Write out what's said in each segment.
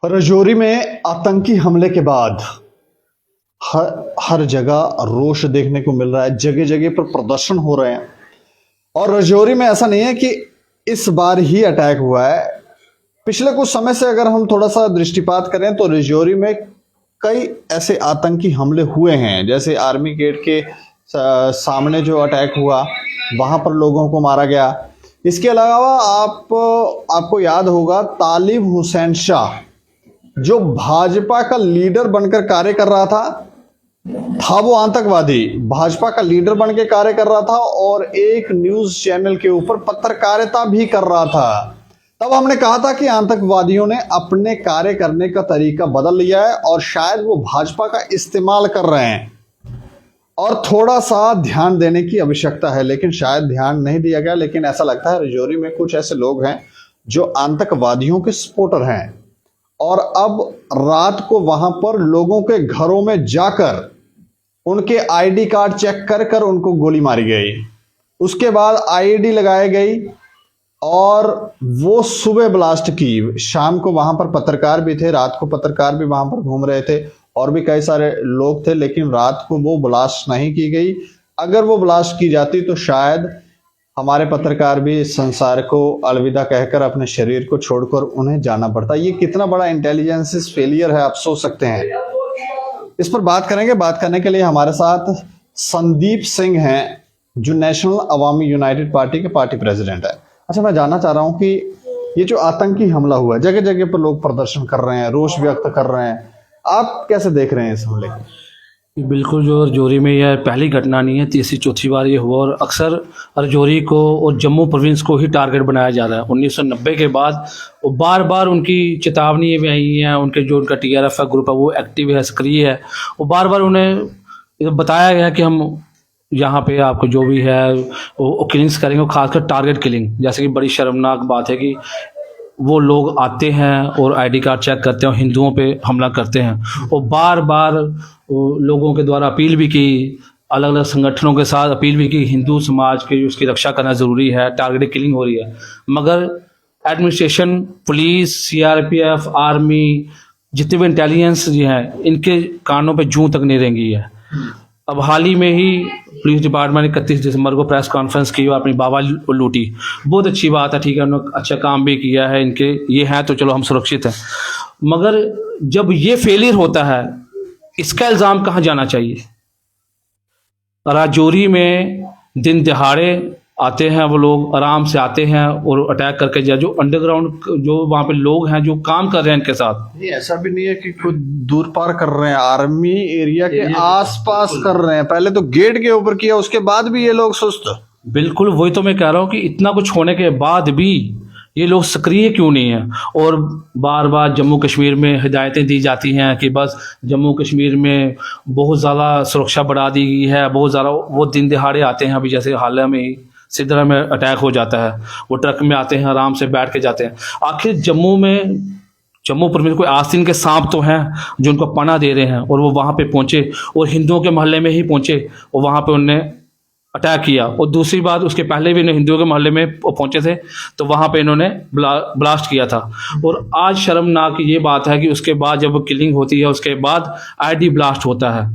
राजौरी में आतंकी हमले के बाद हर जगह रोष देखने को मिल रहा है। जगह जगह पर प्रदर्शन हो रहे हैं। और राजौरी में ऐसा नहीं है कि इस बार ही अटैक हुआ है। पिछले कुछ समय से अगर हम थोड़ा सा दृष्टिपात करें तो राजौरी में कई ऐसे आतंकी हमले हुए हैं। जैसे आर्मी गेट के सामने जो अटैक हुआ, वहां पर लोगों को मारा गया। इसके अलावा आपको याद होगा तालिब हुसैन शाह, जो भाजपा का लीडर बनकर कार्य कर रहा था वो आतंकवादी भाजपा का लीडर बन के कार्य कर रहा था और एक न्यूज चैनल के ऊपर पत्रकारिता भी कर रहा था। तब हमने कहा था कि आतंकवादियों ने अपने कार्य करने का तरीका बदल लिया है और शायद वो भाजपा का इस्तेमाल कर रहे हैं और थोड़ा सा ध्यान देने की आवश्यकता है। लेकिन शायद ध्यान नहीं दिया गया। लेकिन ऐसा लगता है राजौरी में कुछ ऐसे लोग हैं जो आतंकवादियों के सपोर्टर हैं और अब रात को वहां पर लोगों के घरों में जाकर उनके आईडी कार्ड चेक कर उनको गोली मारी गई। उसके बाद आईडी लगाई गई और वो सुबह ब्लास्ट की। शाम को वहां पर पत्रकार भी थे, रात को पत्रकार भी वहां पर घूम रहे थे और भी कई सारे लोग थे। लेकिन रात को वो ब्लास्ट नहीं की गई। अगर वो ब्लास्ट की जाती तो शायद हमारे पत्रकार भी इस संसार को अलविदा कहकर अपने शरीर को छोड़कर उन्हें जाना पड़ता। ये कितना बड़ा इंटेलिजेंस फेलियर है, आप सोच सकते हैं। इस पर बात करेंगे। बात करने के लिए हमारे साथ संदीप सिंह हैं, जो नेशनल अवामी यूनाइटेड पार्टी के पार्टी प्रेसिडेंट है। अच्छा, मैं जानना चाह रहा हूं कि ये जो आतंकी हमला हुआ है, जगह जगह पर लोग प्रदर्शन कर रहे हैं, रोष व्यक्त कर रहे हैं, आप कैसे देख रहे हैं इस हमले को? बिल्कुल, जो राजौरी में यह पहली घटना नहीं है, तीसरी चौथी बार ये हुआ और अक्सर राजौरी को और जम्मू प्रोविंस को ही टारगेट बनाया जा रहा है। 1990 के बाद वो बार बार उनकी चेतावनी भी आई है। उनके जो उनका TRF ग्रुप है वो एक्टिव है, सक्रिय है। वो बार बार उन्हें बताया गया कि हम यहाँ पे आपको जो भी है वो किलिंग्स करेंगे, खासकर टारगेट किलिंग। जैसे कि बड़ी शर्मनाक बात है कि वो लोग आते हैं और आईडी कार्ड चेक करते हैं और हिंदुओं पे हमला करते हैं। और बार बार लोगों के द्वारा अपील भी की, अलग अलग संगठनों के साथ अपील भी की, हिंदू समाज की उसकी रक्षा करना ज़रूरी है, टारगेटेड किलिंग हो रही है। मगर एडमिनिस्ट्रेशन, पुलिस, CRPF, आर्मी, जितने भी इंटेलिजेंस जी हैं, इनके कानों पे जूं तक नहीं रेंगी है। अब हाल ही में ही पुलिस डिपार्टमेंट ने 31 दिसंबर को प्रेस कॉन्फ्रेंस की और अपनी बाबा लूटी। बहुत अच्छी बात है, ठीक है, उन्होंने अच्छा काम भी किया है। इनके ये है तो चलो हम सुरक्षित हैं। मगर जब ये फेलियर होता है, इसका इल्ज़ाम कहाँ जाना चाहिए? राजौरी में दिन दिहाड़े आते हैं वो लोग, आराम से आते हैं और अटैक करके जो अंडरग्राउंड जो वहाँ पे लोग हैं जो काम कर रहे हैं इनके साथ। ये ऐसा भी नहीं है कि कुछ दूर पार कर रहे हैं, आर्मी एरिया के आसपास कर रहे हैं। पहले तो गेट के ऊपर किया, उसके बाद भी ये लोग सुस्त। बिल्कुल, वही तो मैं कह रहा हूँ कि इतना कुछ होने के बाद भी ये लोग सक्रिय क्यों नहीं है? और बार बार जम्मू कश्मीर में हिदायतें दी जाती हैं कि बस जम्मू कश्मीर में बहुत ज़्यादा सुरक्षा बढ़ा दी गई है, बहुत ज़्यादा। वो दिन दिहाड़े आते हैं, अभी जैसे हाल में ही सिद्धरा में अटैक हो जाता है, वो ट्रक में आते हैं, आराम से बैठ के जाते हैं। आखिर जम्मू प्रोविंस कोई आस्तीन के सांप तो हैं जो उनको पनाह दे रहे हैं और वो वहाँ पे पहुँचे और हिंदुओं के मोहल्ले में ही पहुँचे और वहाँ पे उन्होंने अटैक किया। और दूसरी बात, उसके पहले भी हिंदुओं के मोहल्ले में पहुंचे थे तो वहां पे इन्होंने ब्लास्ट किया था। और आज शर्मनाक ये बात है कि उसके बाद जब किलिंग होती है उसके बाद आईडी ब्लास्ट होता है।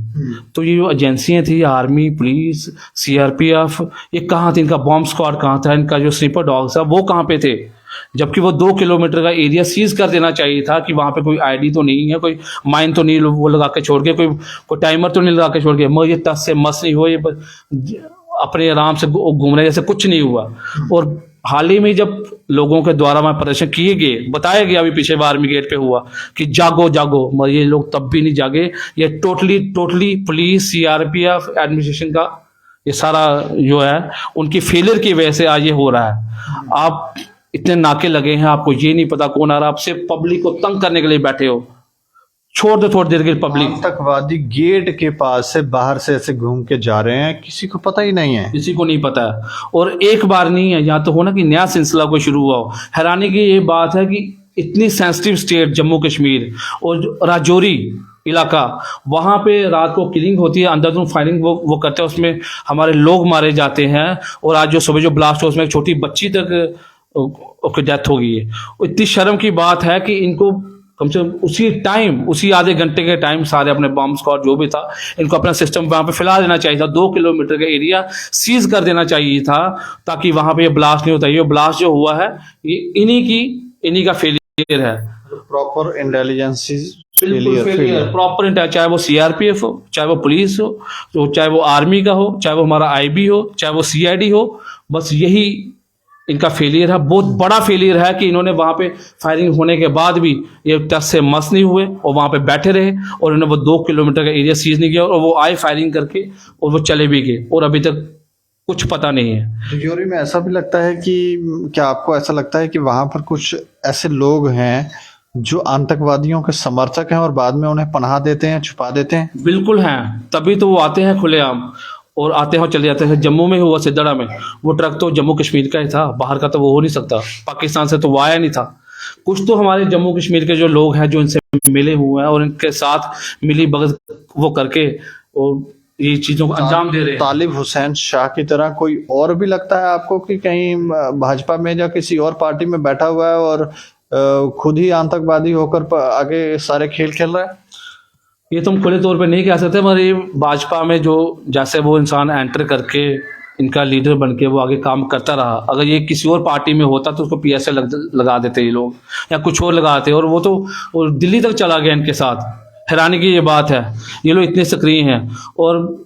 तो ये जो एजेंसियां थी, आर्मी, पुलिस, CRPF, ये कहाँ थी? इनका बॉम्ब स्क्वाड कहाँ था? इनका जो स्नीपर डॉग्स है वो कहाँ पे थे? जबकि वो 2 किलोमीटर का एरिया सीज कर देना चाहिए था कि वहां पे कोई आईडी तो नहीं है, कोई माइन तो नहीं वो लगा के छोड़ के, कोई टाइमर तो नहीं लगा के छोड़ के। मगर ये तस से मस नहीं हो, ये अपने आराम से घूम रहे जैसे कुछ नहीं हुआ। और हाल ही में जब लोगों के द्वारा वहां प्रदर्शन किए गए, बताया गया, अभी पीछे आर्मी गेट पे हुआ कि जागो जागो, मगर ये लोग तब भी नहीं जागे। ये टोटली पुलिस, CRPF, एडमिनिस्ट्रेशन का ये सारा जो है उनकी फेलियर की वजह से आज ये हो रहा है। आप इतने नाके लगे हैं, आपको ये नहीं पता कौन आ रहा, आपसे पब्लिक को तंग करने के लिए बैठे हो। छोड़ दो थोड़ी देर के पब्लिक। आतंकवादी गेट के पास से बाहर से ऐसे घूम के जा रहे हैं, किसी को पता ही नहीं है, किसी को नहीं पता है। और एक बार नहीं है, या तो हो ना कि नया सिलसिला कोई शुरू हुआ हो। हैरानी की ये बात है कि इतनी सेंसिटिव स्टेट जम्मू कश्मीर और राजौरी इलाका, वहां पे रात को किलिंग होती है, अंधाधुंध फायरिंग वो करते हैं, उसमें हमारे लोग मारे जाते हैं। और आज जो सुबह जो ब्लास्ट हो उसमें एक छोटी बच्ची तक उसकी डेथ हो गई है। इतनी शर्म की बात है कि इनको कम से कम उसी टाइम, उसी आधे घंटे के टाइम सारे अपने बम स्क्वाड जो भी था इनको अपना सिस्टम वहाँ पे फैला देना चाहिए था। 2 किलोमीटर का एरिया सीज कर देना चाहिए था ताकि वहाँ पे ये ब्लास्ट नहीं होता। ये ब्लास्ट जो हुआ है ये इन्हीं का फेलियर है। प्रॉपर इंटेलिजेंस बिल्कुल फेलियर, प्रॉपर इंटेलिजेंस, चाहे वो सीआरपीएफ हो, चाहे वो पुलिस हो, तो चाहे वो आर्मी का हो, चाहे वो हमारा आईबी हो, चाहे वो सीआईडी हो, बस यही इनका फेलियर है। बहुत बड़ा फेलियर है कि इन्होंने वहां पे फायरिंग होने के बाद भी ये टस से मस नहीं हुए और वहां पे बैठे रहे और इन्होंने वो 2 किलोमीटर का एरिया सीज नहीं किया और वो आए फायरिंग करके और वो चले भी गए और अभी तक कुछ पता नहीं है। तिजोरी में ऐसा भी लगता है कि क्या आपको ऐसा लगता है कि वहां पर कुछ ऐसे लोग हैं जो आतंकवादियों के समर्थक हैं और बाद में उन्हें पनाह देते हैं, छुपा देते हैं? बिल्कुल हैं, तभी तो वो आते हैं खुलेआम और आते हैं और चले जाते हैं। जम्मू में हुआ, सिद्दड़ा में, वो ट्रक तो जम्मू कश्मीर का ही था, बाहर का तो वो हो नहीं सकता, पाकिस्तान से तो वो आया नहीं था। कुछ तो हमारे जम्मू कश्मीर के जो लोग हैं जो इनसे मिले हुए हैं और इनके साथ मिली भगत वो करके और ये चीजों को अंजाम दे रहे हैं। तालिब हुसैन शाह की तरह कोई और भी लगता है आपको कि कहीं भाजपा में या किसी और पार्टी में बैठा हुआ है और खुद ही आतंकवादी होकर आगे सारे खेल खेल रहा है? ये तुम खुले तौर पे नहीं कह सकते, मगर ये भाजपा में जो जैसे वो इंसान एंटर करके इनका लीडर बन के वो आगे काम करता रहा, अगर ये किसी और पार्टी में होता तो उसको पीएसए लगा देते ये लोग या कुछ और लगाते, और वो तो और दिल्ली तक चला गया इनके साथ। हैरानी की ये बात है, ये लोग इतने सक्रिय हैं। और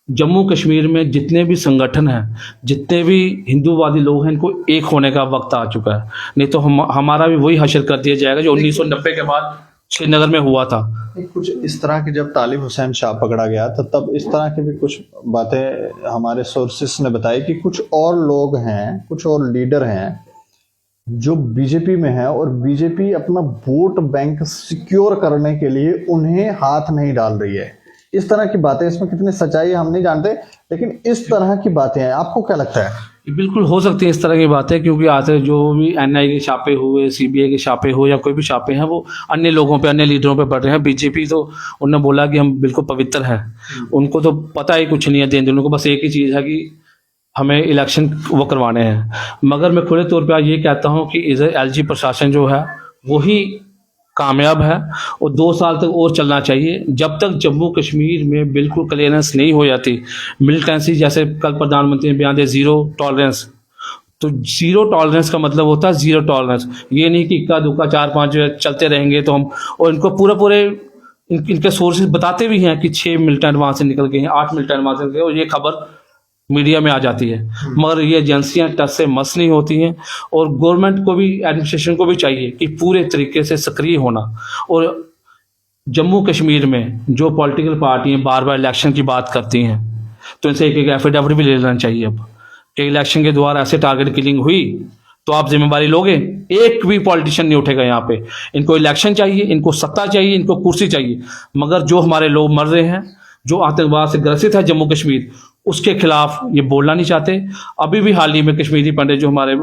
जम्मू कश्मीर में जितने भी संगठन हैं, जितने भी हिंदूवादी लोग हैं, इनको एक होने का वक्त आ चुका है, नहीं तो हमारा भी वही हशर कर दिया जाएगा जो 1990 के बाद श्रीनगर में हुआ था। कुछ इस तरह की, जब तालिब हुसैन शाह पकड़ा गया तो तब इस तरह की भी कुछ बातें हमारे सोर्सेस ने बताई कि कुछ और लोग हैं, कुछ और लीडर हैं जो बीजेपी में है और बीजेपी अपना वोट बैंक सिक्योर करने के लिए उन्हें हाथ नहीं डाल रही है। इस तरह की बातें, इसमें कितनी सच्चाई हम नहीं जानते, लेकिन इस तरह की बातें हैं। आपको क्या लगता है? बिल्कुल हो सकती है इस तरह की बातें, क्योंकि आते जो भी एनआई के छापे हुए, सीबीआई के छापे हो या कोई भी छापे हैं वो अन्य लोगों पे, अन्य लीडरों पे पड़ रहे हैं। बीजेपी तो उन्होंने बोला कि हम बिल्कुल पवित्र हैं, उनको तो पता ही कुछ नहीं है देन दुनिया को, बस एक ही चीज़ है कि हमें इलेक्शन वो करवाने हैं। मगर मैं खुले तौर पर आज ये कहता हूँ कि इधर एलजी प्रशासन जो है वही कामयाब है और 2 साल तक और चलना चाहिए, जब तक जम्मू कश्मीर में बिल्कुल क्लियरेंस नहीं हो जाती। मिलिटेंसी, जैसे कल प्रधानमंत्री ने बयान दिया, जीरो टॉलरेंस, तो जीरो टॉलरेंस का मतलब होता है जीरो टॉलरेंस। ये नहीं कि इक्का दुक्का 4-5 चलते रहेंगे तो हम, और इनको पूरे इनके सोर्सेज बताते भी हैं कि 6 मिलिटेंट वहाँ से निकल गए हैं, 8 मिलिटेंट वहाँ से निकल गए, और ये खबर मीडिया में आ जाती है। मगर ये एजेंसियां टच से मस नहीं होती हैं और गवर्नमेंट को भी, एडमिनिस्ट्रेशन को भी चाहिए कि पूरे तरीके से सक्रिय होना। और जम्मू कश्मीर में जो पॉलिटिकल पार्टियां बार बार इलेक्शन की बात करती हैं तो इनसे एक एफिडेविट भी ले लेना चाहिए अब कि इलेक्शन के द्वारा ऐसे टारगेट किलिंग हुई तो आप जिम्मेवारी लोगे। एक भी पॉलिटिशियन नहीं उठेगा यहाँ पे। इनको इलेक्शन चाहिए, इनको सत्ता चाहिए, इनको कुर्सी चाहिए, मगर जो हमारे लोग मर रहे हैं, जो आतंकवाद से ग्रसित है जम्मू कश्मीर, उसके खिलाफ ये बोलना नहीं चाहते। अभी भी हाल ही में कश्मीरी पंडित जो हमारे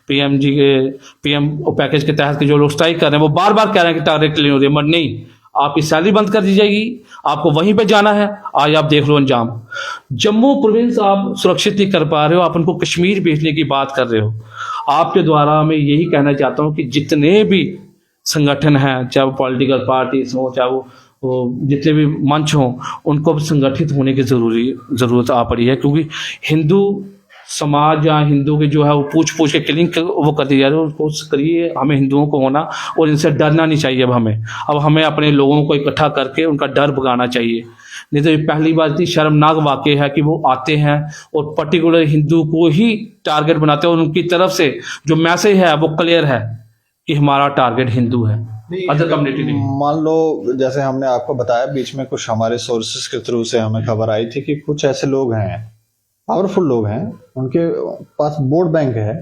पीएम पैकेज के तहत के जो लोग स्ट्राइक कर रहे हैं वो बार बार कह रहे हैं कि टारगेट क्लियर हो रही है, मगर नहीं, आपकी सैलरी बंद कर दी जाएगी, आपको वहीं पे जाना है, आज आप देख लो अंजाम। जम्मू प्रोविंस आप सुरक्षित नहीं कर पा रहे हो, आप उनको कश्मीर भेजने की बात कर रहे हो। आपके द्वारा मैं यही कहना चाहता हूँ कि जितने भी संगठन हैं, चाहे वो पॉलिटिकल पार्टीज हो, चाहे वो जितने भी मंच हों, उनको संगठित होने की ज़रूरत आ पड़ी है, क्योंकि हिंदू समाज या हिंदू के जो है वो पूछ के किलिंग वो कर दी जा रही है। उसको करिए, हमें हिंदुओं को होना और इनसे डरना नहीं चाहिए। अब हमें अपने लोगों को इकट्ठा करके उनका डर भगाना चाहिए। नहीं तो ये पहली बात इतनी शर्मनाक वाक़या है कि वो आते हैं और पर्टिकुलर हिंदू को ही टारगेट बनाते हैं और उनकी तरफ से जो मैसेज है वो क्लियर है कि हमारा टारगेट हिंदू है, अदर कम्युनिटी नहीं। मान लो, जैसे हमने आपको बताया, बीच में कुछ हमारे सोर्सेस के थ्रू से हमें खबर आई थी कि कुछ ऐसे लोग हैं, पावरफुल लोग हैं, उनके पास वोट बैंक है,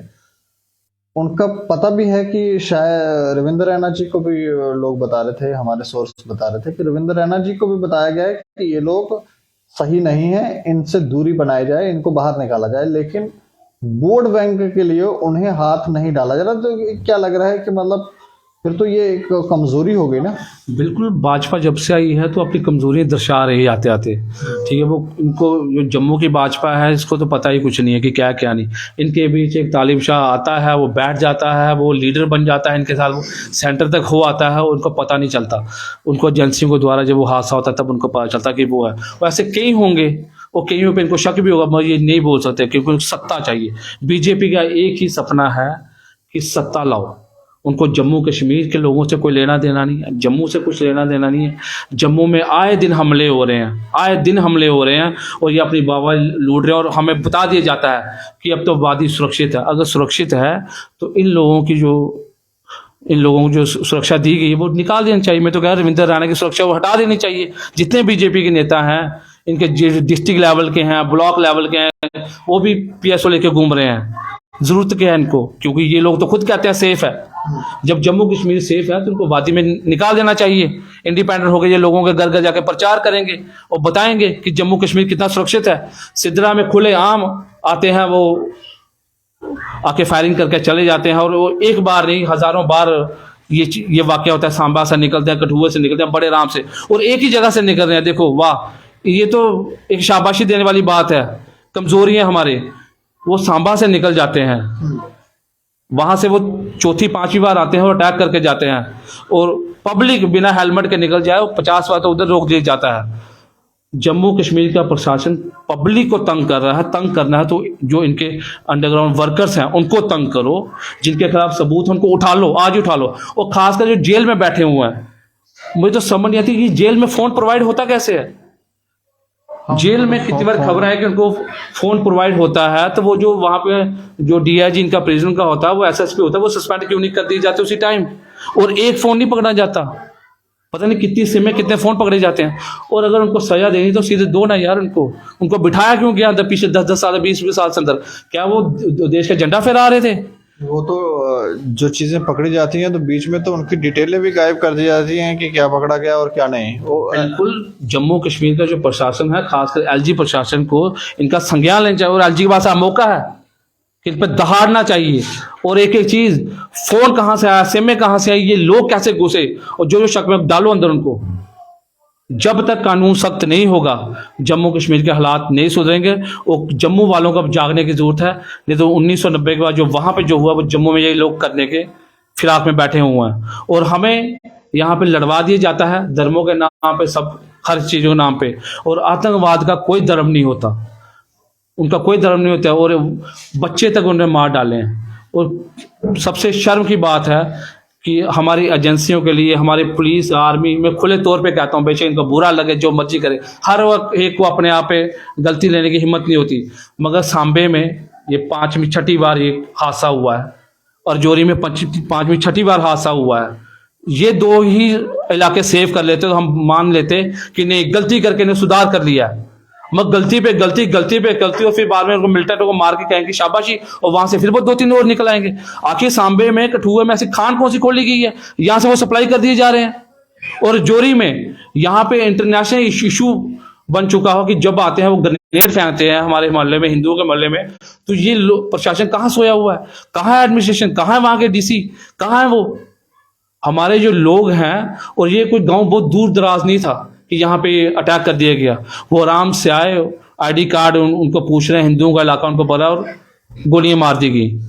उनका पता भी है कि शायद रविंद्र रैना जी को भी लोग बता रहे थे, हमारे सोर्स बता रहे थे कि रविंद्र रैना जी को भी बताया गया है कि ये लोग सही नहीं है, इनसे दूरी बनाई जाए, इनको बाहर निकाला जाए, लेकिन वोट बैंक के लिए उन्हें हाथ नहीं डाला जा रहा। तो क्या लग रहा है कि मतलब फिर तो ये एक कमजोरी हो गई ना। बिल्कुल, भाजपा जब से आई है तो अपनी कमजोरियां दर्शा रही है आते आते। ठीक है, वो इनको जो जम्मू की भाजपा है इसको तो पता ही कुछ नहीं है कि क्या क्या नहीं। इनके बीच एक तालिब शाह आता है, वो बैठ जाता है, वो लीडर बन जाता है इनके साथ, वो सेंटर तक हो आता है, उनको पता नहीं चलता। उनको एजेंसियों के द्वारा जब वो हादसा होता है तब उनको पता चलता कि वो है। वैसे कई होंगे, और कईयों पे इनको शक भी होगा, मगर ये नहीं बोल सकते क्योंकि उनको सत्ता चाहिए। बीजेपी का एक ही सपना है कि सत्ता लाओ। उनको जम्मू कश्मीर के लोगों से कोई लेना देना नहीं है, जम्मू से कुछ लेना देना नहीं है। जम्मू में आए दिन हमले हो रहे हैं, आए दिन हमले हो रहे हैं, और ये अपनी बाबा लूट रहे हैं, और हमें बता दिया जाता है कि अब तो वादी सुरक्षित है। अगर सुरक्षित है तो इन लोगों को जो सुरक्षा दी गई है वो निकाल देनी चाहिए। मैं तो कह रहा रविंदर राणा की सुरक्षा वो हटा देनी चाहिए। जितने बीजेपी के नेता हैं, इनके डिस्ट्रिक्ट लेवल के हैं, ब्लॉक लेवल के हैं, वो भी पीएसओ लेके घूम रहे हैं। जरूरत क्या है इनको, क्योंकि ये लोग तो खुद कहते हैं सेफ है। जब जम्मू कश्मीर सेफ है तो उनको वादी में निकाल देना चाहिए। इंडिपेंडेंट हो गए, ये लोगों के घर घर जाके प्रचार करेंगे और बताएंगे कि जम्मू कश्मीर कितना सुरक्षित है। सिद्रा में खुले आम आते हैं, वो आके फायरिंग करके चले जाते हैं, और वो एक बार नहीं हजारों बार ये वाक्य होता है। सांबा से निकलते हैं, कठुआ से निकलते हैं, बड़े आराम से, और एक ही जगह से निकल रहे हैं। देखो वाह, ये तो एक शाबाशी देने वाली बात है। कमजोरी है हमारे, वो सांबा से निकल जाते हैं, वहां से वो चौथी पांचवी बार आते हैं और अटैक करके जाते हैं, और पब्लिक बिना हेलमेट के निकल जाए 50 बार तो उधर रोक दिया जाता है। जम्मू कश्मीर का प्रशासन पब्लिक को तंग कर रहा है। तंग करना है तो जो इनके अंडरग्राउंड वर्कर्स हैं उनको तंग करो, जिनके खिलाफ सबूत है उनको उठा लो, आज उठा लो। और खासकर जो जेल में बैठे हुए हैं, मुझे तो समझ नहीं आती कि जेल में फोन प्रोवाइड होता कैसे है। जेल में कितनी बार खबर है कि उनको फोन प्रोवाइड होता है, तो वो जो वहां पे जो डीआईजी इनका प्रिजन का होता है, वो एसएसपी होता है, वो सस्पेंड क्यों नहीं कर दिए जाते उसी टाइम? और एक फोन नहीं पकड़ा जाता, पता नहीं कितनी सिम कितने फोन पकड़े जाते हैं। और अगर उनको सजा देनी तो सीधे दो ना यार, उनको बिठाया क्यों गया पीछे 10-10 साल 20-20 साल से अंदर? क्या वो देश का झंडा फहरा रहे थे? वो तो जो चीजें पकड़ी जाती हैं तो बीच में तो उनकी डिटेलें भी गायब कर दी जाती हैं कि क्या पकड़ा गया और क्या नहीं। वो बिल्कुल, जम्मू कश्मीर का जो प्रशासन है, खासकर एलजी प्रशासन को इनका संज्ञान लेना चाहिए, और एलजी के पास मौका है कि इन पर दहाड़ना चाहिए। और एक एक चीज, फोन कहां से आया, सिम में कहां से आई, ये लोग कैसे घुसे, और जो शक में डालो अंदर उनको। जब तक कानून सख्त नहीं होगा, जम्मू कश्मीर के हालात नहीं सुधरेंगे। और जम्मू वालों को अब जागने की जरूरत है। नहीं तो 1990 के बाद जो वहां पे जो हुआ, वो जम्मू में ये लोग करने के फिराक में बैठे हुए हैं, और हमें यहाँ पे लड़वा दिया जाता है धर्मों के नाम पे, सब हर चीजों के नाम पे। और आतंकवाद का कोई धर्म नहीं होता, उनका कोई धर्म नहीं होता, और बच्चे तक उन्हें मार डाले हैं। और सबसे शर्म की बात है कि हमारी एजेंसियों के लिए, हमारी पुलिस आर्मी में खुले तौर पे कहता हूँ, बेशक इनको बुरा लगे, जो मर्जी करे, हर वक्त एक को अपने आप पे गलती लेने की हिम्मत नहीं होती। मगर सांबे में ये 5वीं-6ठी बार ये हादसा हुआ है, और जोरी में 5वीं-6ठी बार हादसा हुआ है। ये दो ही इलाके सेव कर लेते तो हम मान लेते कि नहीं, गलती करके ने सुधार कर लिया है। मगर गलती पे गलती, गलती पे गलती, और फिर बाद में उनको मिलिटेंटों को मार के कहेंगे शाबाशी, और वहां से फिर वो 2-3 और निकल आएंगे। आखिर सांबे में, कठुए में ऐसी खान कौन सी खोली गई है, यहां से वो सप्लाई कर दिए जा रहे हैं। और जोरी में यहाँ पे इंटरनेशनल इशू बन चुका हो कि जब आते हैं वो ग्रेनेड फेंकते हैं हमारे मोहल्ले में, हिंदुओं के मोहल्ले में। तो ये प्रशासन कहाँ सोया हुआ है, कहाँ है एडमिनिस्ट्रेशन, कहाँ है वहां के डीसी, कहाँ है वो? हमारे जो लोग हैं, और ये कोई गांव बहुत दूर दराज नहीं था कि यहाँ पे अटैक कर दिया गया। वो आराम से आए, आईडी कार्ड उनको पूछ रहे हैं, हिंदुओं का इलाका उनको पता, और गोलियां मार दी गई।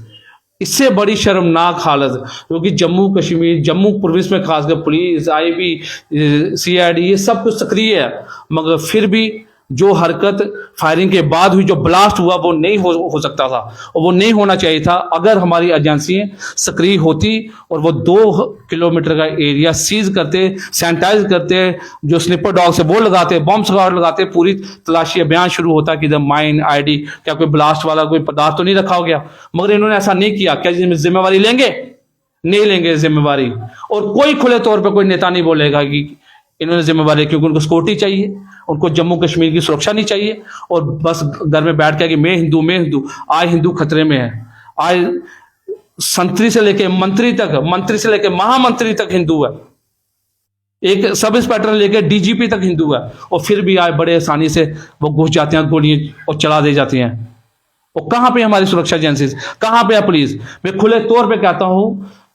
इससे बड़ी शर्मनाक हालत, क्योंकि जम्मू कश्मीर, जम्मू पुलिस में खासकर पुलिस, आईबी, सीआईडी, ये सब कुछ सक्रिय है। मगर फिर भी जो हरकत फायरिंग के बाद हुई, जो ब्लास्ट हुआ, वो नहीं हो सकता था, और वो नहीं होना चाहिए था अगर हमारी एजेंसियां सक्रिय होती और वो 2 किलोमीटर का एरिया सीज करते, सैनिटाइज करते, जो स्निपर डॉग से वो लगाते, बॉम्ब स्क्वाड लगाते, पूरी तलाशी अभियान शुरू होता कि माइन आईडी, क्या कोई ब्लास्ट वाला कोई पदार्थ तो नहीं रखा हो गया। मगर इन्होंने ऐसा नहीं किया। क्या जिम्मेवारी लेंगे? नहीं लेंगे जिम्मेवारी। और कोई खुले तौर पर कोई नेता नहीं बोलेगा कि इन्होंने जिम्मेवारी, क्योंकि उनको सिक्योरिटी चाहिए, उनको जम्मू कश्मीर की सुरक्षा नहीं चाहिए, और बस घर में बैठ के कि मैं हिंदू। आज हिंदू खतरे में है। आज संतरी से लेके मंत्री तक, मंत्री से लेके महामंत्री तक हिंदू है, एक सब इंस्पेक्टर लेके डीजीपी तक हिंदू है, और फिर भी आज बड़े आसानी से वो घुस जाते हैं, गोलियां और चला दे जाती हैं। और कहां पे हमारी सुरक्षा एजेंसी, कहां पे है पुलिस? मैं खुले तौर पे कहता हूं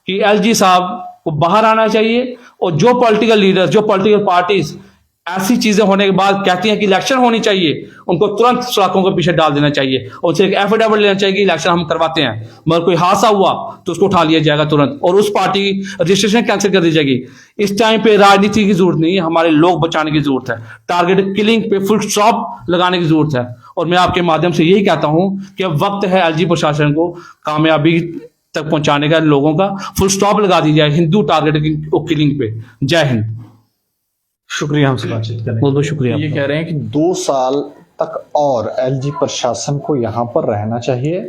कि एलजी साहब को बाहर आना चाहिए। और जो पॉलिटिकल लीडर्स, जो पॉलिटिकल पार्टीज ऐसी चीजें होने के बाद कहती हैं कि इलेक्शन होनी चाहिए, उनको तुरंत सलाखों के पीछे डाल देना चाहिए और उनसे एक एफिडेविट लेना चाहिए कि इलेक्शन हम करवाते हैं। मगर कोई हादसा हुआ तो उसको उठा लिया जाएगा तुरंत और उस पार्टी की रजिस्ट्रेशन कैंसिल कर दी जाएगी। इस टाइम पे राजनीति की जरूरत नहीं है, हमारे लोग बचाने की जरूरत है। टारगेट किलिंग पे फुल स्टॉप लगाने की जरूरत है। और मैं आपके माध्यम से यही कहता हूं कि अब वक्त है एलजी प्रशासन को कामयाबी तक पहुंचाने का, लोगों का फुल स्टॉप लगा दी जाए हिंदू टारगेट किलिंग पे। जय हिंद। शुक्रिया हमसे बातचीत करने के लिए। बहुत बहुत शुक्रिया ये आपका। कह रहे हैं कि 2 साल तक और एलजी प्रशासन को यहाँ पर रहना चाहिए,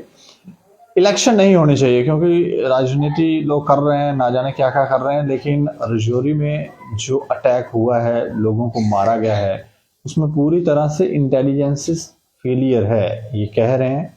इलेक्शन नहीं होनी चाहिए, क्योंकि राजनीति लोग कर रहे हैं, ना जाने क्या क्या कर रहे हैं। लेकिन रजौरी में जो अटैक हुआ है, लोगों को मारा गया है, उसमें पूरी तरह से इंटेलिजेंस फेलियर है, ये कह रहे हैं।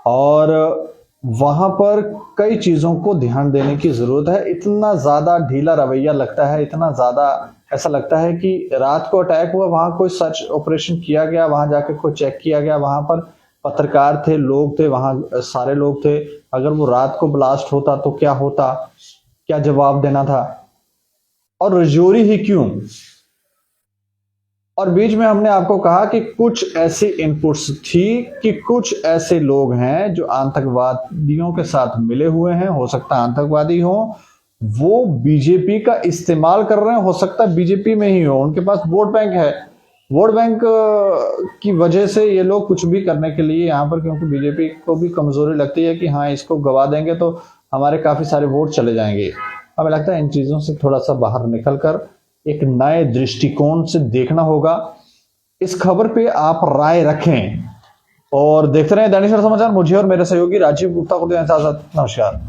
और वहाँ पर कई चीज़ों को ध्यान देने की ज़रूरत है। इतना ज़्यादा ढीला रवैया लगता है, इतना ज़्यादा ऐसा लगता है कि रात को अटैक हुआ, वहाँ कोई सर्च ऑपरेशन किया गया, वहाँ जाकर कोई चेक किया गया, वहाँ पर पत्रकार थे, लोग थे, वहाँ सारे लोग थे। अगर वो रात को ब्लास्ट होता तो क्या होता, क्या जवाब देना था, और रजौरी ही क्यों। और बीच में हमने आपको कहा कि कुछ ऐसी इनपुट्स थी कि कुछ ऐसे लोग हैं जो आतंकवादियों के साथ मिले हुए हैं, हो सकता है आतंकवादी हो, वो बीजेपी का इस्तेमाल कर रहे हैं, हो सकता है बीजेपी में ही हो, उनके पास वोट बैंक है, वोट बैंक की वजह से ये लोग कुछ भी करने के लिए यहाँ पर, क्योंकि बीजेपी को भी कमजोरी लगती है कि हाँ इसको गवा देंगे तो हमारे काफी सारे वोट चले जाएंगे। हमें लगता है इन चीजों से थोड़ा सा बाहर निकलकर एक नए दृष्टिकोण से देखना होगा। इस खबर पे आप राय रखें और देखते रहें दैनिक सवेरा समाचार। मुझे और मेरे सहयोगी राजीव गुप्ता को दें इजाजत। नमस्कार।